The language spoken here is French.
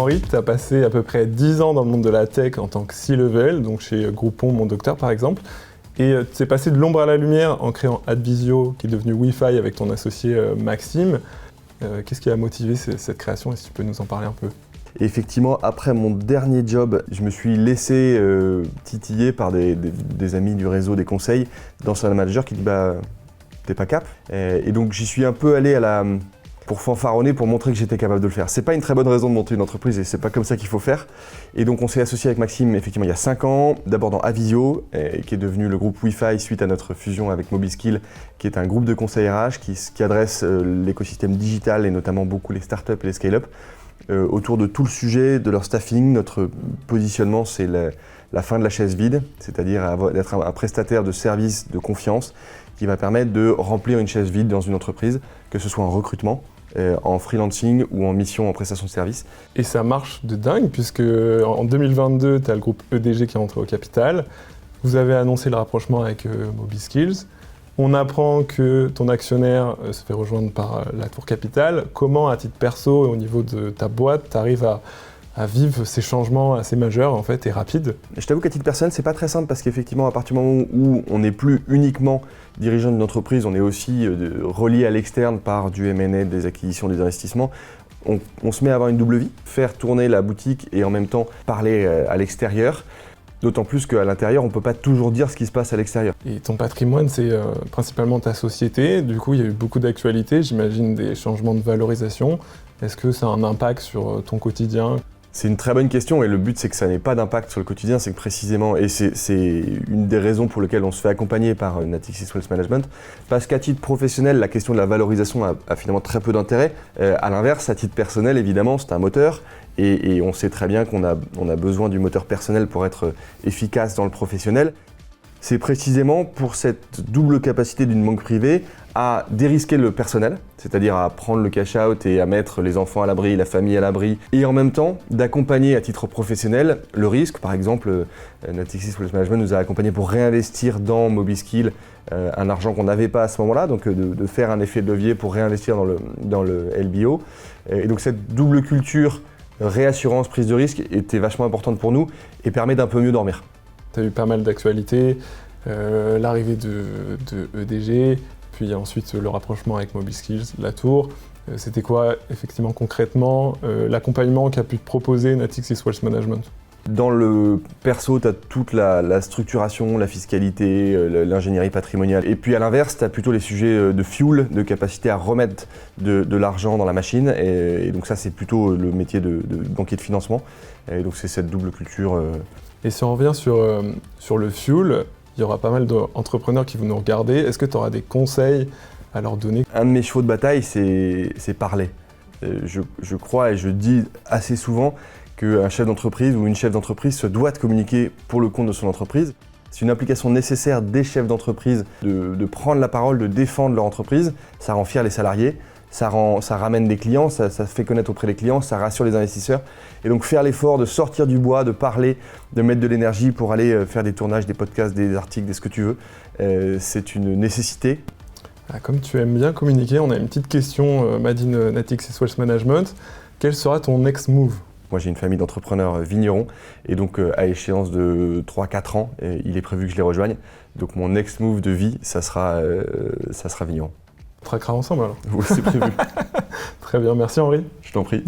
Henri, tu as passé à peu près 10 ans dans le monde de la tech en tant que C-level, donc chez Groupon, Mon Docteur par exemple. Et tu es passé de l'ombre à la lumière en créant Advisio, qui est devenu Wi-Fi avec ton associé Maxime. Qu'est-ce qui a motivé cette création et si tu peux nous en parler un peu? Et effectivement, après mon dernier job, je me suis laissé titiller par des amis du réseau des conseils d'anciens managers qui disent t'es pas cap. Et donc j'y suis un peu allé pour fanfaronner, pour montrer que j'étais capable de le faire. C'est pas une très bonne raison de monter une entreprise et c'est pas comme ça qu'il faut faire. Et donc on s'est associé avec Maxime effectivement il y a 5 ans, d'abord dans Advisio, qui est devenu le groupe Wi-Fi suite à notre fusion avec Mobiskill, qui est un groupe de conseils RH qui adresse l'écosystème digital et notamment beaucoup les startups et les scale-up. Autour de tout le sujet de leur staffing, notre positionnement c'est la fin de la chaise vide, c'est-à-dire d'être un prestataire de services de confiance qui va permettre de remplir une chaise vide dans une entreprise, que ce soit en recrutement, en freelancing ou en mission en prestation de service. Et ça marche de dingue puisque en 2022, tu as le groupe EDG qui est entré au capital. Vous avez annoncé le rapprochement avec Mobiskills. On apprend que ton actionnaire se fait rejoindre par la Tour Capital. Comment, à titre perso et au niveau de ta boîte, tu arrives à vivre ces changements assez majeurs en fait, et rapides? Je t'avoue qu'à titre personnel, c'est pas très simple parce qu'effectivement, à partir du moment où on n'est plus uniquement dirigeant d'une entreprise, on est aussi relié à l'externe par du M&A, des acquisitions, des investissements. On se met à avoir une double vie, faire tourner la boutique et en même temps parler à l'extérieur. D'autant plus qu'à l'intérieur, on ne peut pas toujours dire ce qui se passe à l'extérieur. Et ton patrimoine, c'est principalement ta société. Du coup, il y a eu beaucoup d'actualités, j'imagine des changements de valorisation. Est-ce que ça a un impact sur ton quotidien? C'est une très bonne question et le but c'est que ça n'ait pas d'impact sur le quotidien, c'est que précisément, et c'est une des raisons pour lesquelles on se fait accompagner par Natixis Wealth Management, parce qu'à titre professionnel, la question de la valorisation a finalement très peu d'intérêt. À l'inverse, à titre personnel, évidemment, c'est un moteur et on sait très bien qu'on a besoin du moteur personnel pour être efficace dans le professionnel. C'est précisément pour cette double capacité d'une banque privée à dérisquer le personnel, c'est-à-dire à prendre le cash-out et à mettre les enfants à l'abri, la famille à l'abri, et en même temps d'accompagner à titre professionnel le risque. Par exemple, Natixis Wealth Management nous a accompagnés pour réinvestir dans Mobiskill un argent qu'on n'avait pas à ce moment-là, donc de faire un effet de levier pour réinvestir dans le LBO. Et donc cette double culture, réassurance, prise de risque, était vachement importante pour nous et permet d'un peu mieux dormir. Tu as eu pas mal d'actualités, l'arrivée de EDG, puis ensuite le rapprochement avec Mobiskills, la Tour. C'était quoi effectivement concrètement l'accompagnement qu'a pu te proposer Natixis Wealth Management? Dans le perso, tu as toute la structuration, la fiscalité, l'ingénierie patrimoniale. Et puis à l'inverse, tu as plutôt les sujets de fuel, de capacité à remettre de l'argent dans la machine. Et donc ça, c'est plutôt le métier de banquier de financement. Et donc c'est cette double culture. Et si on revient sur le fuel, il y aura pas mal d'entrepreneurs qui vont nous regarder. Est-ce que tu auras des conseils à leur donner? Un de mes chevaux de bataille, c'est parler. Je crois et je dis assez souvent qu'un chef d'entreprise ou une chef d'entreprise se doit de communiquer pour le compte de son entreprise. C'est une implication nécessaire des chefs d'entreprise de prendre la parole, de défendre leur entreprise. Ça rend fiers les salariés. Ça ramène des clients, ça se fait connaître auprès des clients, ça rassure les investisseurs. Et donc faire l'effort de sortir du bois, de parler, de mettre de l'énergie pour aller faire des tournages, des podcasts, des articles, ce que tu veux, c'est une nécessité. Comme tu aimes bien communiquer, on a une petite question made in Natixis Wealth Management. Quel sera ton next move? Moi j'ai une famille d'entrepreneurs vignerons et donc à échéance de 3-4 ans, il est prévu que je les rejoigne. Donc mon next move de vie, ça sera vigneron. On traquera ensemble alors. Oui, c'est prévu. Très bien, merci Henri. Je t'en prie.